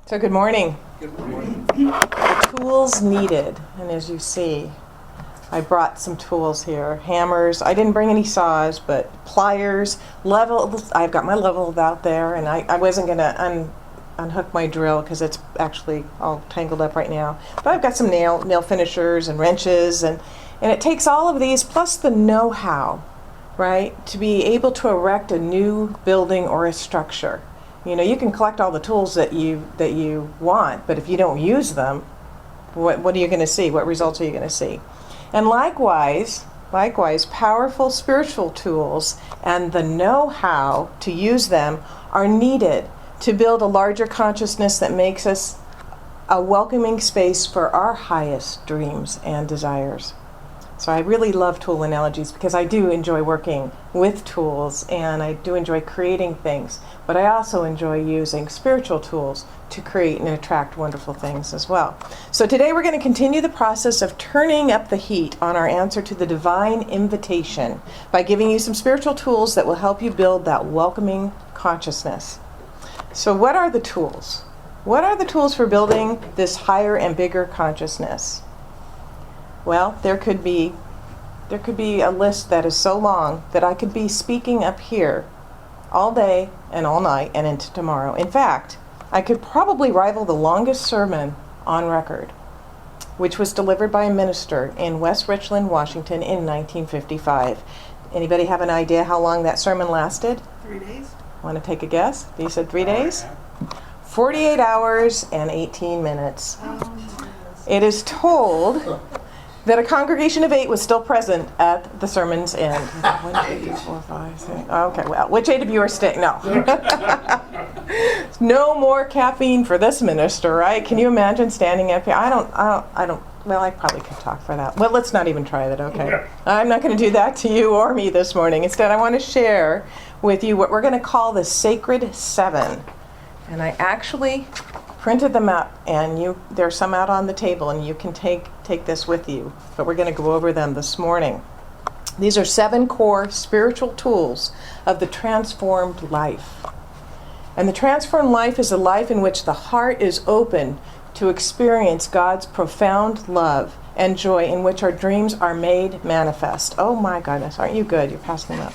So good morning. Good morning. The tools needed, and as you see, I brought some tools here. Hammers. I didn't bring any saws, but pliers, levels. I've got my level out there, and I wasn't going to unhook my drill because it's actually all tangled up right now. But I've got some nail finishers and wrenches, and it takes all of these plus the know-how, right, to be able to erect a new building or a structure. You know, you can collect all the tools that you want, but if you don't use them, what are you going to see? What results are you going to see? And likewise, powerful spiritual tools and the know-how to use them are needed to build a larger consciousness that makes us a welcoming space for our highest dreams and desires. So I really love tool analogies because I do enjoy working with tools and I do enjoy creating things, but I also enjoy using spiritual tools to create and attract wonderful things as well. So today we're going to continue the process of turning up the heat on our answer to the divine invitation by giving you some spiritual tools that will help you build that welcoming consciousness. So what are the tools? What are the tools for building this higher and bigger consciousness? Well, there could be a list that is so long that I could be speaking up here all day and all night and into tomorrow. In fact, I could probably rival the longest sermon on record, which was delivered by a minister in West Richland, Washington in 1955. Anybody have an idea how long that sermon lasted? 3 days. Want to take a guess? You said 3 days? 48 hours and 18 minutes. It is told that a congregation of 8 was still present at the sermon's end. 1, 2, 3, 4, 5, 6. Okay, well, which 8 of you are staying? No. No more caffeine for this minister, right? Can you imagine standing up here? I don't. Well, I probably could talk for that. Well, let's not even try that, okay? I'm not going to do that to you or me this morning. Instead, I want to share with you what we're going to call the Sacred Seven. And I actually printed them out, and there's some out on the table, and you can take this with you. But we're going to go over them this morning. These are 7 core spiritual tools of the transformed life. And the transformed life is a life in which the heart is open to experience God's profound love and joy, in which our dreams are made manifest. Oh my goodness, aren't you good? You're passing them up.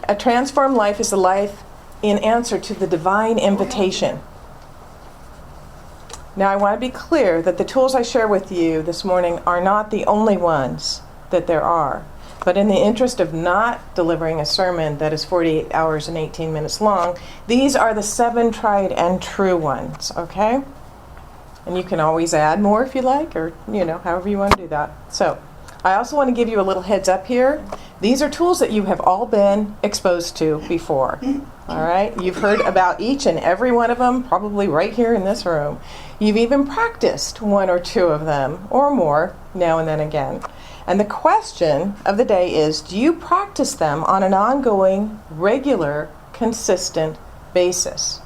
A transformed life is a life in answer to the divine invitation. Now, I want to be clear that the tools I share with you this morning are not the only ones that there are. But in the interest of not delivering a sermon that is 48 hours and 18 minutes long, these are the 7 tried and true ones, okay? And you can always add more if you like, or, however you want to do that. So, I also want to give you a little heads up here. These are tools that you have all been exposed to before. All right? You've heard about each and every one of them, probably right here in this room. You've even practiced 1 or 2 of them, or more, now and then again. And the question of the day is, do you practice them on an ongoing, regular, consistent basis?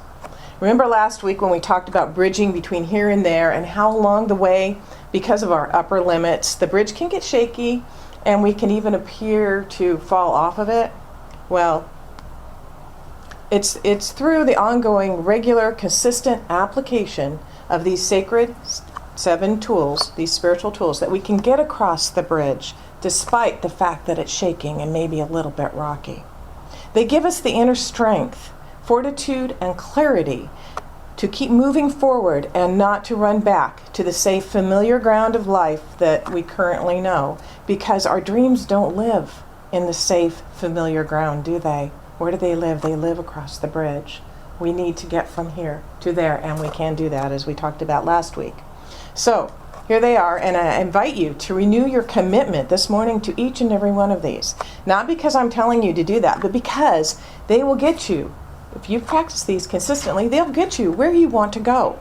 Remember last week when we talked about bridging between here and there and how along the way, because of our upper limits, the bridge can get shaky and we can even appear to fall off of it? Well, it's through the ongoing, regular, consistent application of these sacred 7 tools, these spiritual tools, that we can get across the bridge despite the fact that it's shaking and maybe a little bit rocky. They give us the inner strength, fortitude, and clarity to keep moving forward and not to run back to the safe, familiar ground of life that we currently know, because our dreams don't live in the safe, familiar ground, do they? Where do they live? They live across the bridge. We need to get from here to there, and we can do that, as we talked about last week. So, here they are, and I invite you to renew your commitment this morning to each and every one of these. Not because I'm telling you to do that, but because they will get you, if you practice these consistently, they'll get you where you want to go.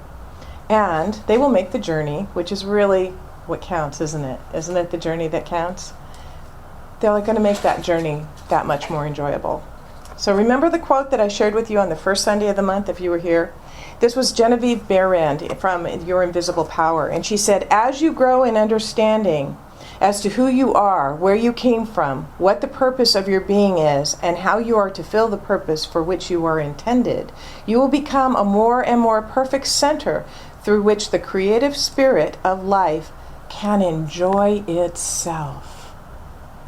And they will make the journey, which is really what counts, isn't it? Isn't it the journey that counts? They're going to make that journey that much more enjoyable. So remember the quote that I shared with you on the first Sunday of the month, if you were here? This was Genevieve Behrend from Your Invisible Power. And she said, as you grow in understanding, as to who you are, where you came from, what the purpose of your being is, and how you are to fill the purpose for which you are intended, you will become a more and more perfect center through which the creative spirit of life can enjoy itself.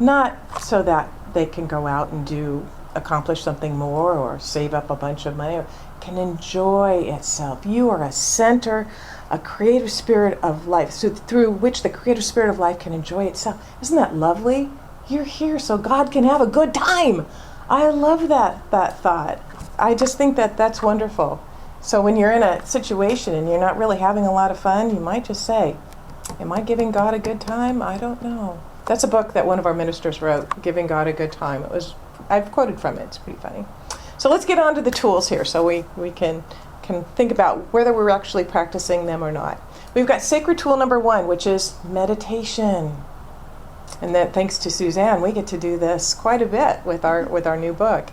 Not so that they can go out and accomplish something more or save up a bunch of money. Can enjoy itself. You are a center, a creative spirit of life, so through which the creative spirit of life can enjoy itself. Isn't that lovely? You're here so God can have a good time. I love that thought. I just think that that's wonderful. So when you're in a situation and you're not really having a lot of fun, you might just say, am I giving God a good time? I don't know. That's a book that one of our ministers wrote, Giving God a Good Time. I've quoted from it. It's pretty funny. So let's get on to the tools here so we can think about whether we're actually practicing them or not. We've got sacred tool number 1, which is meditation. And that thanks to Suzanne, we get to do this quite a bit with our new book.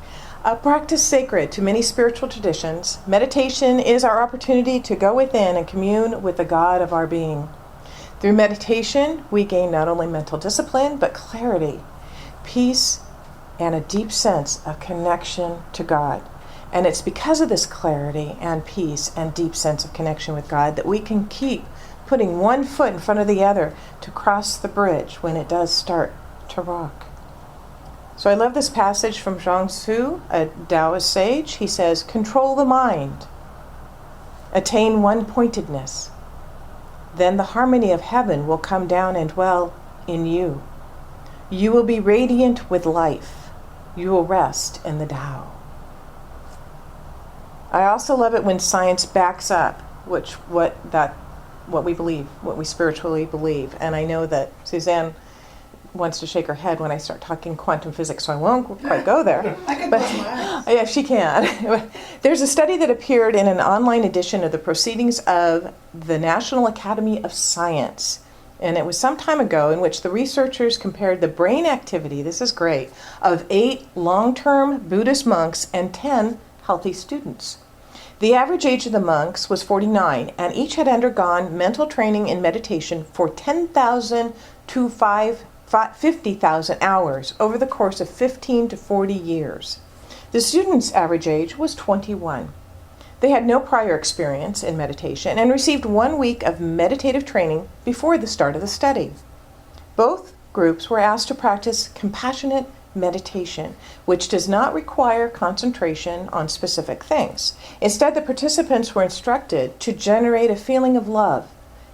Practice sacred to many spiritual traditions. Meditation is our opportunity to go within and commune with the God of our being. Through meditation, we gain not only mental discipline, but clarity, peace, and a deep sense of connection to God. And it's because of this clarity and peace and deep sense of connection with God that we can keep putting one foot in front of the other to cross the bridge when it does start to rock. So I love this passage from Zhuang Tzu, a Taoist sage. He says, control the mind, attain one-pointedness. Then the harmony of heaven will come down and dwell in you. You will be radiant with life. You will rest in the Tao. I also love it when science backs up what we believe, what we spiritually believe. And I know that Suzanne wants to shake her head when I start talking quantum physics, so I won't quite go there. I can but close my eyes. yeah, she can. There's a study that appeared in an online edition of the Proceedings of the National Academy of Science. And it was some time ago, in which the researchers compared the brain activity, this is great, of 8 long-term Buddhist monks and 10 healthy students. The average age of the monks was 49, and each had undergone mental training in meditation for 10,000 to 50,000 hours over the course of 15 to 40 years. The students' average age was 21. They had no prior experience in meditation and received 1 week of meditative training before the start of the study. Both groups were asked to practice compassionate meditation, which does not require concentration on specific things. Instead, the participants were instructed to generate a feeling of love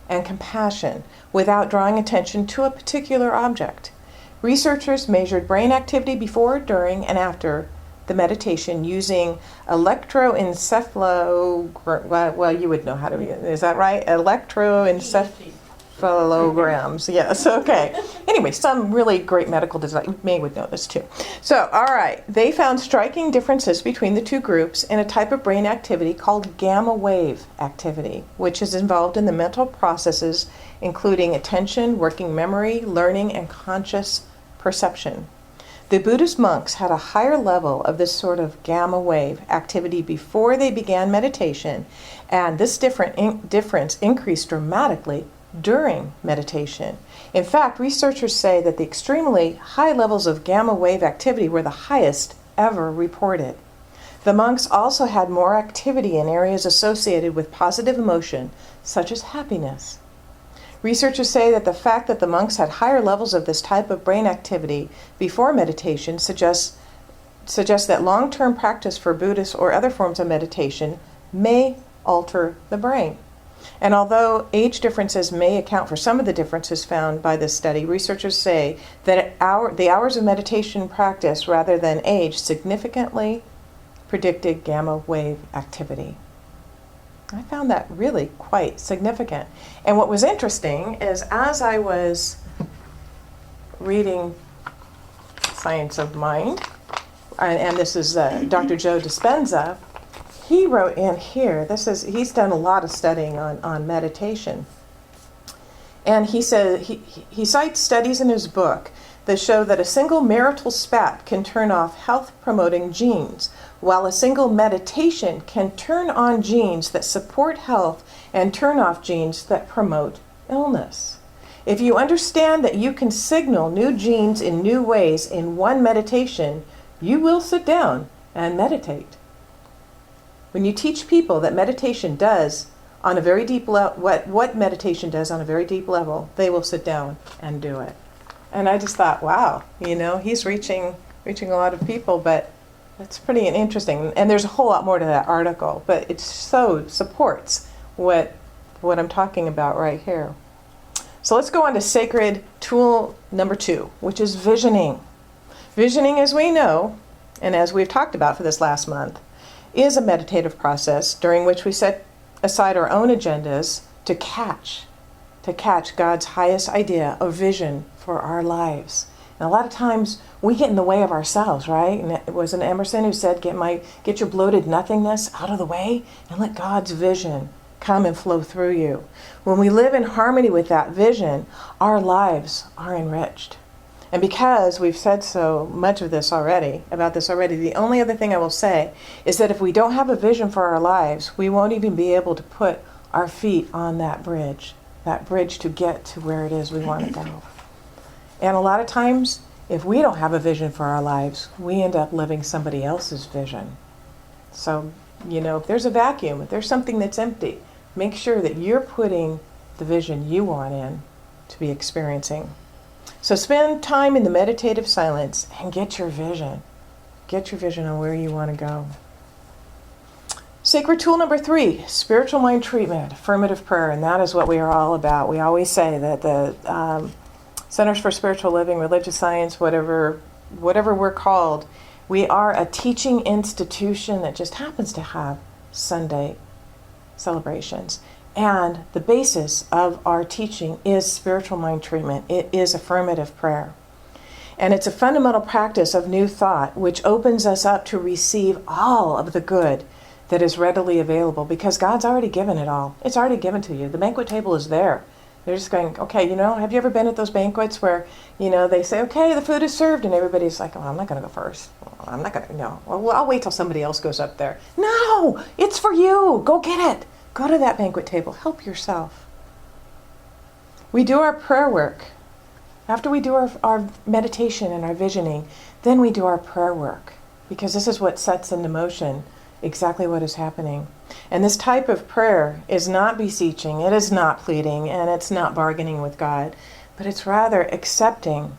and compassion without drawing attention to a particular object. Researchers measured brain activity before, during, and after the meditation using electroencephalo, well, you would know how to, is that right? Electroencephalograms, yes, okay. Anyway, some really great medical design, May would know this too. So, all right, they found striking differences between the two groups in a type of brain activity called gamma wave activity, which is involved in the mental processes including attention, working memory, learning, and conscious perception. The Buddhist monks had a higher level of this sort of gamma wave activity before they began meditation, and this difference increased dramatically during meditation. In fact, researchers say that the extremely high levels of gamma wave activity were the highest ever reported. The monks also had more activity in areas associated with positive emotion, such as happiness. Researchers say that the fact that the monks had higher levels of this type of brain activity before meditation suggests that long-term practice for Buddhist or other forms of meditation may alter the brain. And although age differences may account for some of the differences found by this study, researchers say that the hours of meditation practice rather than age significantly predicted gamma wave activity. I found that really quite significant. And what was interesting is as I was reading Science of Mind, and this is Dr. Joe Dispenza, he wrote in here, he's done a lot of studying on meditation. And he said he cites studies in his book that show that a single marital spat can turn off health-promoting genes, while a single meditation can turn on genes that support health and turn off genes that promote illness. If you understand that you can signal new genes in new ways in one meditation, you will sit down and meditate. When you teach people that meditation does on a very deep level, what meditation does on a very deep level, they will sit down and do it. And I just thought, wow, he's reaching a lot of people, but that's pretty interesting. And there's a whole lot more to that article, but it so supports what I'm talking about right here. So let's go on to sacred tool number 2, which is visioning. Visioning, as we know, and as we've talked about for this last month, is a meditative process during which we set aside our own agendas to catch God's highest idea of vision for our lives. And a lot of times we get in the way of ourselves, right? And it wasn't Emerson who said, get your bloated nothingness out of the way and let God's vision come and flow through you. When we live in harmony with that vision, our lives are enriched. And because we've said so much of this already, the only other thing I will say is that if we don't have a vision for our lives, we won't even be able to put our feet on that bridge to get to where it is we want to go. And a lot of times, if we don't have a vision for our lives, we end up living somebody else's vision. So, if there's a vacuum, if there's something that's empty, make sure that you're putting the vision you want in to be experiencing. So spend time in the meditative silence and get your vision. Get your vision on where you want to go. Sacred tool number 3, spiritual mind treatment, affirmative prayer, and that is what we are all about. We always say that the Centers for Spiritual Living, Religious Science, whatever we're called, we are a teaching institution that just happens to have Sunday celebrations. And the basis of our teaching is spiritual mind treatment. It is affirmative prayer. And it's a fundamental practice of new thought, which opens us up to receive all of the good that is readily available, because God's already given it all. It's already given to you. The banquet table is there. They're just going, okay, have you ever been at those banquets where, they say, okay, the food is served, and everybody's like, oh, I'm not going to go first. I'm not going to, no. Well, I'll wait till somebody else goes up there. No, it's for you. Go get it. Go to that banquet table. Help yourself. We do our prayer work. After we do our meditation and our visioning, then we do our prayer work, because this is what sets into motion exactly what is happening. And this type of prayer is not beseeching, it is not pleading, and it's not bargaining with God, but it's rather accepting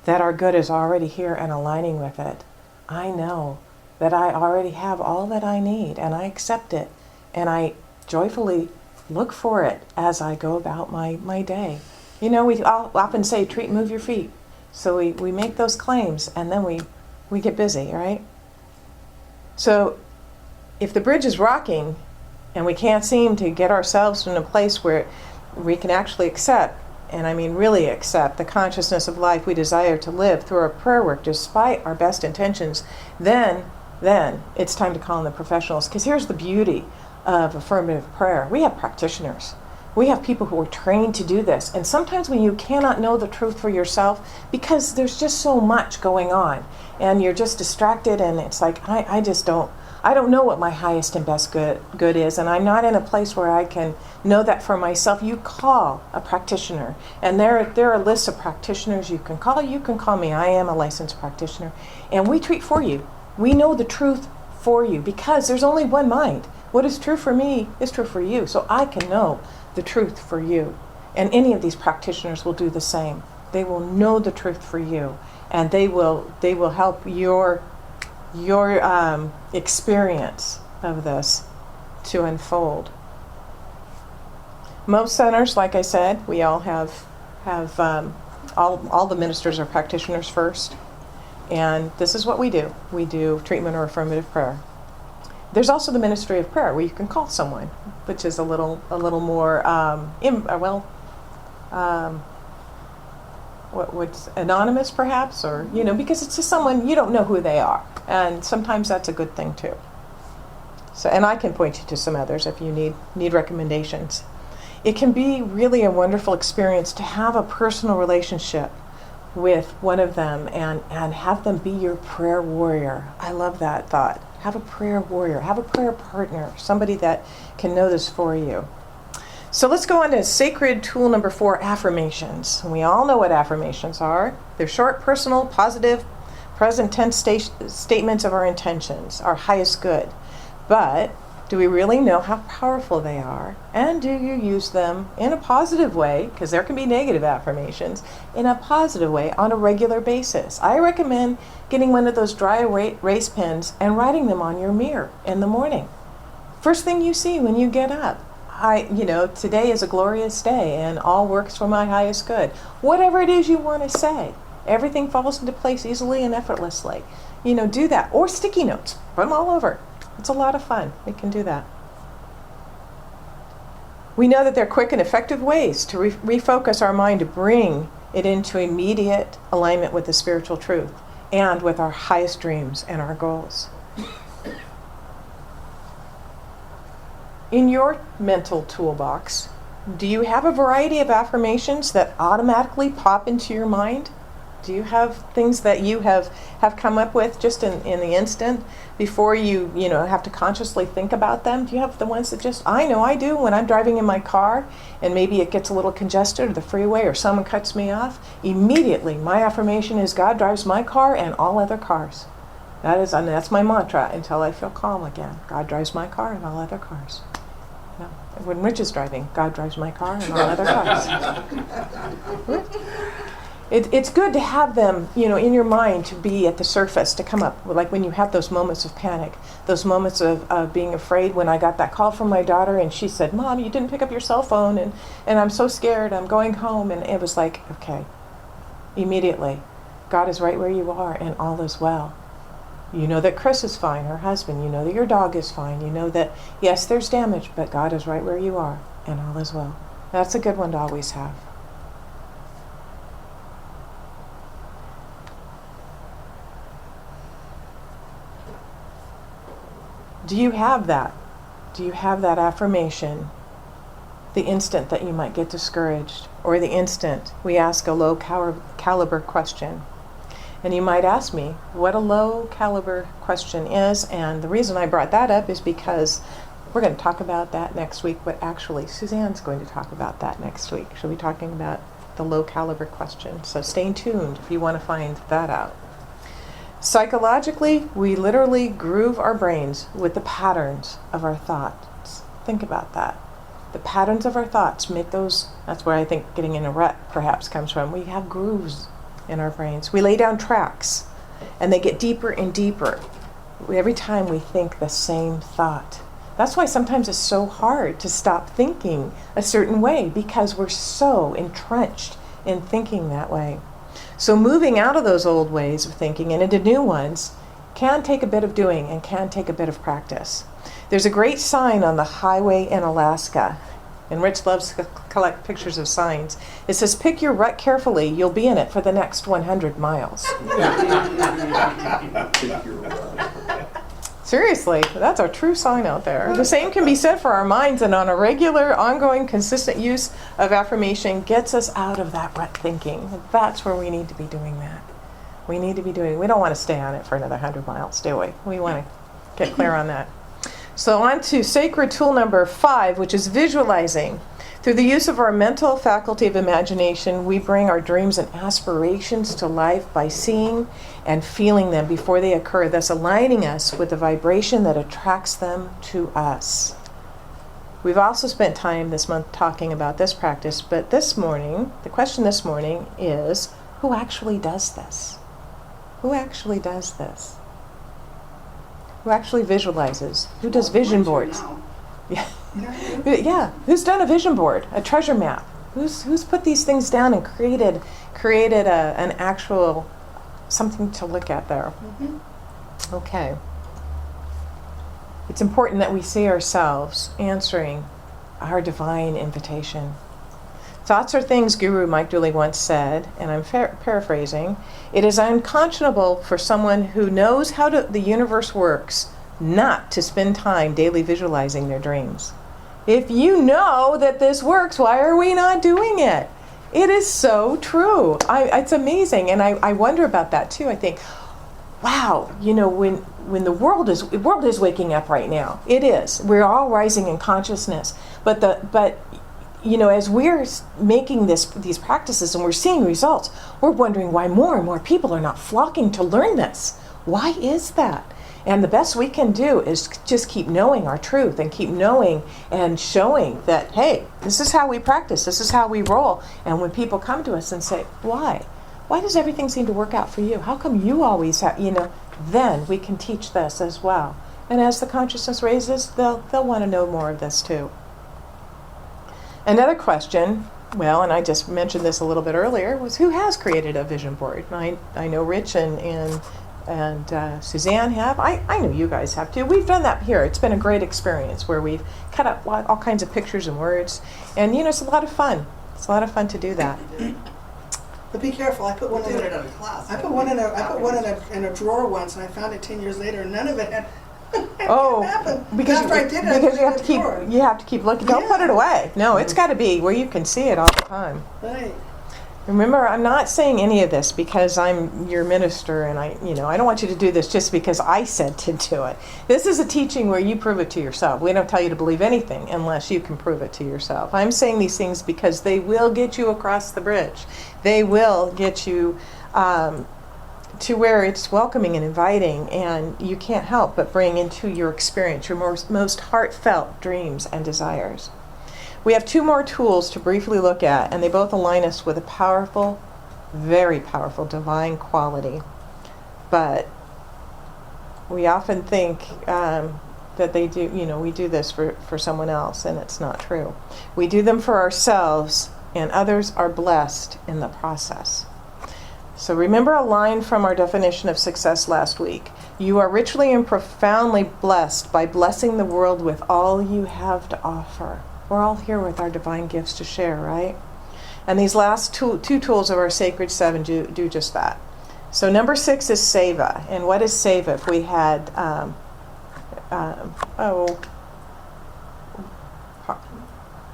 that our good is already here and aligning with it. I know that I already have all that I need, and I accept it, and I joyfully look for it as I go about my day. We often say, move your feet. So we make those claims, and then we get busy, right? So if the bridge is rocking and we can't seem to get ourselves in a place where we can actually accept, and I mean really accept, the consciousness of life we desire to live through our prayer work despite our best intentions, then it's time to call in the professionals. Because here's the beauty of affirmative prayer. We have practitioners. We have people who are trained to do this. And sometimes when you cannot know the truth for yourself, because there's just so much going on, and you're just distracted, and it's like, I don't know what my highest and best good is, and I'm not in a place where I can know that for myself. You call a practitioner, and there are lists of practitioners you can call. You can call me. I am a licensed practitioner, and we treat for you. We know the truth for you, because there's only one mind. What is true for me is true for you, so I can know the truth for you. And any of these practitioners will do the same. They will know the truth for you, and they will help your experience of this to unfold. Most centers, like I said, we all have all the ministers are practitioners first, and this is what we do. We do treatment or affirmative prayer. There's also the ministry of prayer, where you can call someone, which is a little more what's anonymous perhaps, or because it's just someone you don't know who they are, and sometimes that's a good thing too. So, and I can point you to some others if you need recommendations. It can be really a wonderful experience to have a personal relationship with one of them and have them be your prayer warrior. I love that thought. Have a prayer warrior, have a prayer partner, somebody that can know this for you. So let's go on to sacred tool number 4, affirmations. And we all know what affirmations are. They're short, personal, positive, present tense statements of our intentions, our highest good. But do we really know how powerful they are? And do you use them in a positive way, because there can be negative affirmations, in a positive way on a regular basis? I recommend getting one of those dry erase pens and writing them on your mirror in the morning. First thing you see when you get up. Today is a glorious day and all works for my highest good. Whatever it is you want to say, everything falls into place easily and effortlessly. Do that. Or sticky notes. Put them all over. It's a lot of fun. We can do that. We know that they're quick and effective ways to refocus our mind to bring it into immediate alignment with the spiritual truth and with our highest dreams and our goals. In your mental toolbox, do you have a variety of affirmations that automatically pop into your mind? Do you have things that you have come up with just in the instant before you have to consciously think about them? Do you have the ones that just, I know I do when I'm driving in my car and maybe it gets a little congested or the freeway or someone cuts me off? Immediately, my affirmation is God drives my car and all other cars. That's my mantra until I feel calm again. God drives my car and all other cars. When Rich is driving, God drives my car and all other cars. It's good to have them, in your mind, to be at the surface, to come up. Like when you have those moments of panic, those moments of being afraid. When I got that call from my daughter and she said, "Mom, you didn't pick up your cell phone and I'm so scared, I'm going home." And it was like, okay, immediately, God is right where you are and all is well. You know that Chris is fine, her husband. You know that your dog is fine. You know that, yes, there's damage, but God is right where you are and all is well. That's a good one to always have. Do you have that? Do you have that affirmation the instant that you might get discouraged, or the instant we ask a low caliber question? And you might ask me what a low caliber question is, and the reason I brought that up is because we're going to talk about that next week, but actually Suzanne's going to talk about that next week. She'll be talking about the low caliber question, so stay tuned if you want to find that out. Psychologically, we literally groove our brains with the patterns of our thoughts. Think about that. The patterns of our thoughts make those, that's where I think getting in a rut perhaps comes from. We have grooves in our brains. We lay down tracks, and they get deeper and deeper every time we think the same thought. That's why sometimes it's so hard to stop thinking a certain way, because we're so entrenched in thinking that way. So moving out of those old ways of thinking and into new ones can take a bit of doing and can take a bit of practice. There's a great sign on the highway in Alaska, and Rich loves to collect pictures of signs. It says, "Pick your rut carefully, you'll be in it for the next 100 miles." Seriously, that's a true sign out there. The same can be said for our minds, and on a regular, ongoing, consistent use of affirmation gets us out of that rut thinking. That's where we need to be doing that. We don't want to stay on it for another 100 miles, do we? We want to get clear on that. So on to sacred tool number 5, which is visualizing. Through the use of our mental faculty of imagination, we bring our dreams and aspirations to life by seeing and feeling them before they occur, thus aligning us with the vibration that attracts them to us. We've also spent time this month talking about this practice, but this morning, the question this morning is, who actually does this? Who actually does this? Who actually visualizes? Who does vision boards? Yeah. Yeah. Who's done a vision board, a treasure map? Who's put these things down and created an actual something to look at there? Mm-hmm. Okay. It's important that we see ourselves answering our divine invitation. Thoughts are things, Guru Mike Dooley once said, and I'm paraphrasing, "It is unconscionable for someone who knows how the universe works not to spend time daily visualizing their dreams." If you know that this works, why are we not doing it? It is so true. It's amazing, and I wonder about that too. I think, wow, when the world is waking up right now, it is. We're all rising in consciousness, but as we're making these practices and we're seeing results, we're wondering why more and more people are not flocking to learn this. Why is that? And the best we can do is just keep knowing our truth and keep knowing and showing that, hey, this is how we practice, this is how we roll. And when people come to us and say, why? Why does everything seem to work out for you? How come you always have, then we can teach this as well. And as the consciousness raises, they'll want to know more of this too. Another question, well, and I just mentioned this a little bit earlier, was who has created a vision board? I know Rich and Suzanne have. I know you guys have too. We've done that here. It's been a great experience where we've cut up all kinds of pictures and words. And, it's a lot of fun. It's a lot of fun to do that. But be careful. I put one in a class. I put one in a drawer once, and I found it 10 years later, and none of it had. Because after I did it, because you have to keep looking. Don't put it away. No, it's got to be where you can see it all the time. Right. Remember, I'm not saying any of this because I'm your minister, and I don't want you to do this just because I said to do it. This is a teaching where you prove it to yourself. We don't tell you to believe anything unless you can prove it to yourself. I'm saying these things because they will get you across the bridge. They will get you to where it's welcoming and inviting, and you can't help but bring into your experience your most heartfelt dreams and desires. We have two more tools to briefly look at, and they both align us with a powerful, very powerful divine quality. But we often think that they do, we do this for someone else, and it's not true. We do them for ourselves, and others are blessed in the process. So remember a line from our definition of success last week. You are richly and profoundly blessed by blessing the world with all you have to offer. We're all here with our divine gifts to share, right? And these last two tools of our Sacred Seven do just that. So number 6 is Seva. And what is Seva? If we had,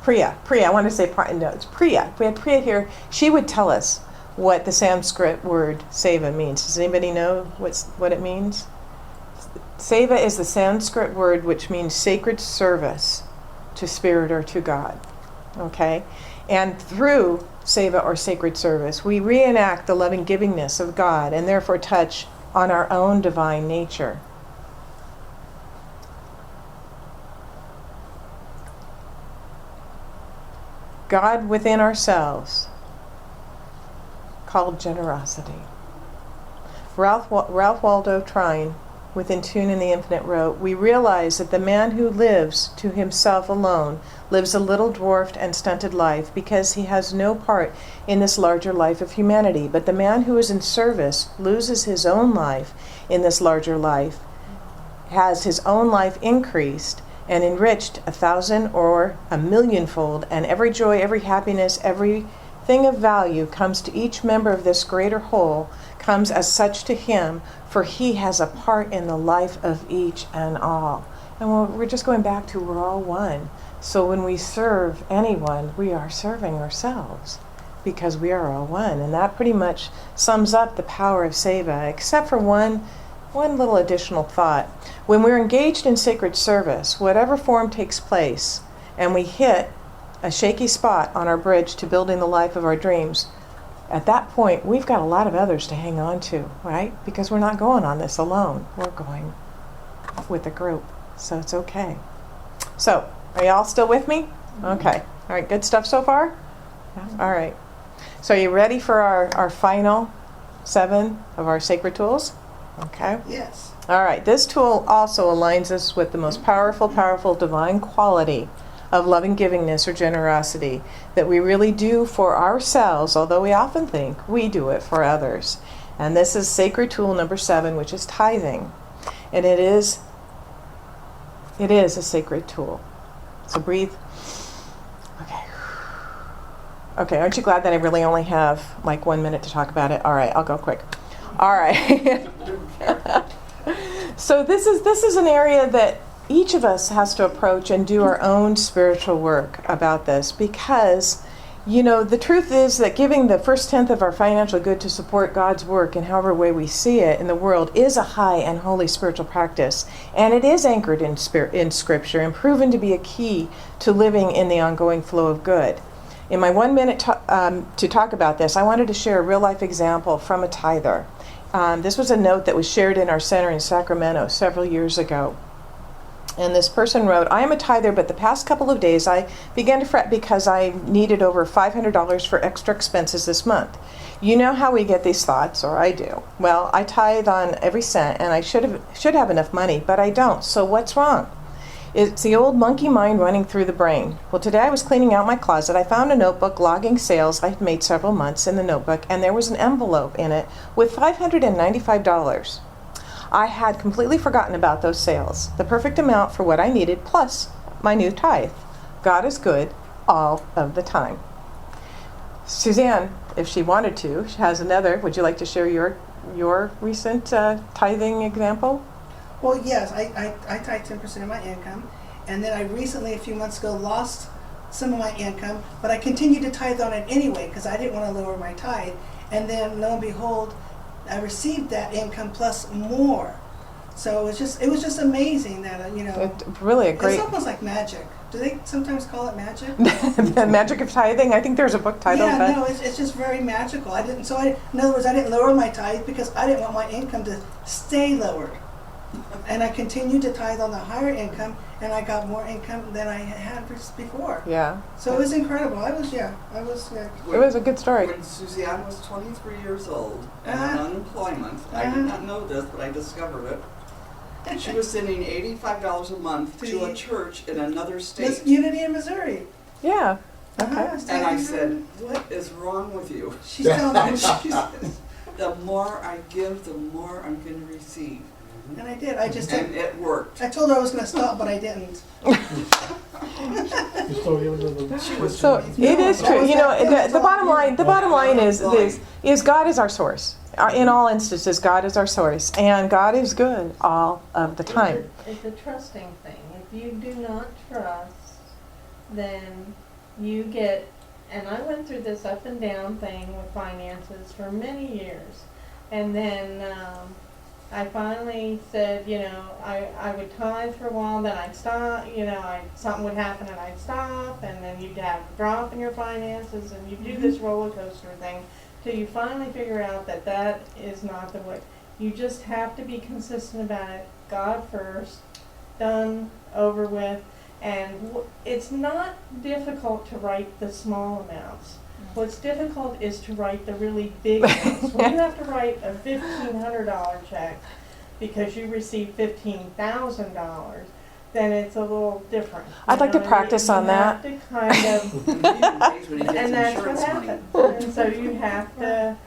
Priya. I want to say, no, it's Priya. If we had Priya here, she would tell us what the Sanskrit word Seva means. Does anybody know what it means? Seva is the Sanskrit word which means sacred service to spirit or to God. Okay? And through Seva or sacred service, we reenact the loving givingness of God and therefore touch on our own divine nature. God within ourselves, called generosity. Ralph Waldo Trine, within Tune in the Infinite, wrote, "We realize that the man who lives to himself alone lives a little dwarfed and stunted life because he has no part in this larger life of humanity. But the man who is in service loses his own life in this larger life, has his own life increased and enriched 1,000 or 1,000,000-fold, and every joy, every happiness, every thing of value comes to each member of this greater whole, comes as such to him, for he has a part in the life of each and all." And we're just going back to we're all one. So when we serve anyone, we are serving ourselves because we are all one. And that pretty much sums up the power of Seva, except for one little additional thought. When we're engaged in sacred service, whatever form takes place, and we hit a shaky spot on our bridge to building the life of our dreams, at that point, we've got a lot of others to hang on to, right? Because we're not going on this alone. We're going with a group. So it's okay. So, are y'all still with me? Okay. All right, good stuff so far? Yeah. All right. So are you ready for our final 7 of our sacred tools? Okay. Yes. All right. This tool also aligns us with the most powerful divine quality of loving givingness or generosity that we really do for ourselves, although we often think we do it for others. And this is sacred tool number 7, which is tithing. And it is a sacred tool. So breathe. Okay, aren't you glad that I really only have like 1 minute to talk about it? All right, I'll go quick. All right. So this is an area that each of us has to approach and do our own spiritual work about this, because You know, the truth is that giving the first tenth of our financial good to support God's work in however way we see it in the world is a high and holy spiritual practice. And it is anchored in Scripture and proven to be a key to living in the ongoing flow of good. In my 1 minute to talk about this, I wanted to share a real life example from a tither. This was a note that was shared in our center in Sacramento several years ago. And this person wrote, I am a tither, but the past couple of days I began to fret because I needed over $500 for extra expenses this month. You know how we get these thoughts, or I do. Well, I tithe on every cent, and I should have enough money, but I don't. So what's wrong? It's the old monkey mind running through the brain. Well, today I was cleaning out my closet. I found a notebook logging sales I had made several months in the notebook, and there was an envelope in it with $595. I had completely forgotten about those sales, the perfect amount for what I needed, plus my new tithe. God is good all of the time. Suzanne, if she wanted to, she has another. Would you like to share your recent tithing example? Well, yes, I tithe 10% of my income, and then I recently, a few months ago, lost some of my income, but I continued to tithe on it anyway because I didn't want to lower my tithe. And then, lo and behold, I received that income plus more. So it was just amazing that Really a great. It's almost like magic. Do they sometimes call it magic? The magic of tithing. I think there's a book titled that. Yeah, no, it's just very magical. In other words, I didn't lower my tithe because I didn't want my income to stay lowered. And I continued to tithe on the higher income, and I got more income than I had before. Yeah. So it was incredible. It was a good story. When Suzanne was 23 years old and on unemployment, I did not know this, but I discovered it. She was sending $85 a month to a church in another state. It's Unity in Missouri. Yeah. Okay. And I said, what is wrong with you? She's telling me. She says, the more I give, the more I'm going to receive. And I did. And it worked. I told her I was going to stop, but I didn't. So it is true. You know, the bottom line is God is our source. In all instances, God is our source, and God is good all of the time. It's a trusting thing. If you do not trust, then you get, and I went through this up and down thing with finances for many years, and then I finally said, I would tithe for a while, then I'd stop, something would happen and I'd stop, and then you'd have a drop in your finances, and you do this roller coaster thing till you finally figure out that is not the way. You just have to be consistent about it. God first, done, over with, and it's not difficult to write the small amounts. What's difficult is to write the really big ones. When you have to write a $1,500 check because you receive $15,000, then it's a little different. I'd like to practice on that. You have to kind of, and that's what happens. And so you have to,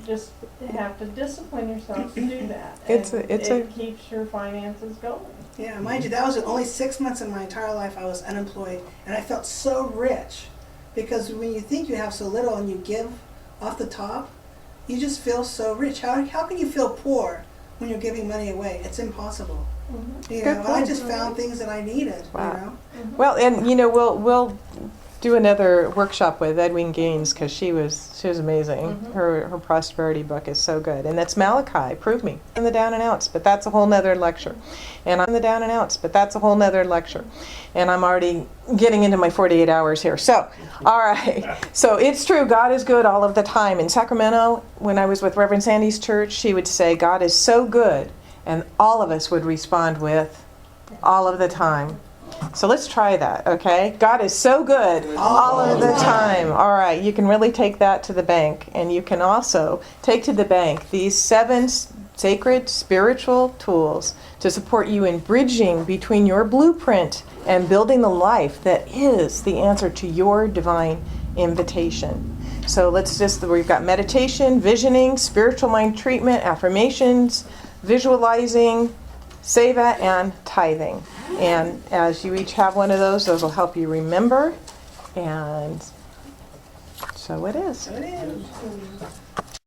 just have to discipline yourself to do that. It keeps your finances going. Yeah, mind you, that was only 6 months in my entire life I was unemployed, and I felt so rich. Because when you think you have so little and you give off the top, you just feel so rich. How can you feel poor when you're giving money away? It's impossible. Mm-hmm. I just found things that I needed. Wow. Well, and we'll do another workshop with Edwin Gaines because she was amazing. Mm-hmm. Her prosperity book is so good, and that's Malachi. Prove me in the down and outs, but that's a whole nother lecture. And I'm in the down and outs, but that's a whole nother lecture. And I'm already getting into my 48 hours here. So, all right. So it's true. God is good all of the time. In Sacramento, when I was with Reverend Sandy's church, she would say, "God is so good," and all of us would respond with, "All of the time." So let's try that, okay? God is so good all of the time. All right, you can really take that to the bank. And you can also take to the bank these 7 sacred spiritual tools to support you in bridging between your blueprint and building the life that is the answer to your divine invitation. So we've got meditation, visioning, spiritual mind treatment, affirmations, visualizing, seva, and tithing. And as you each have one of those will help you remember. And so it is. So it is.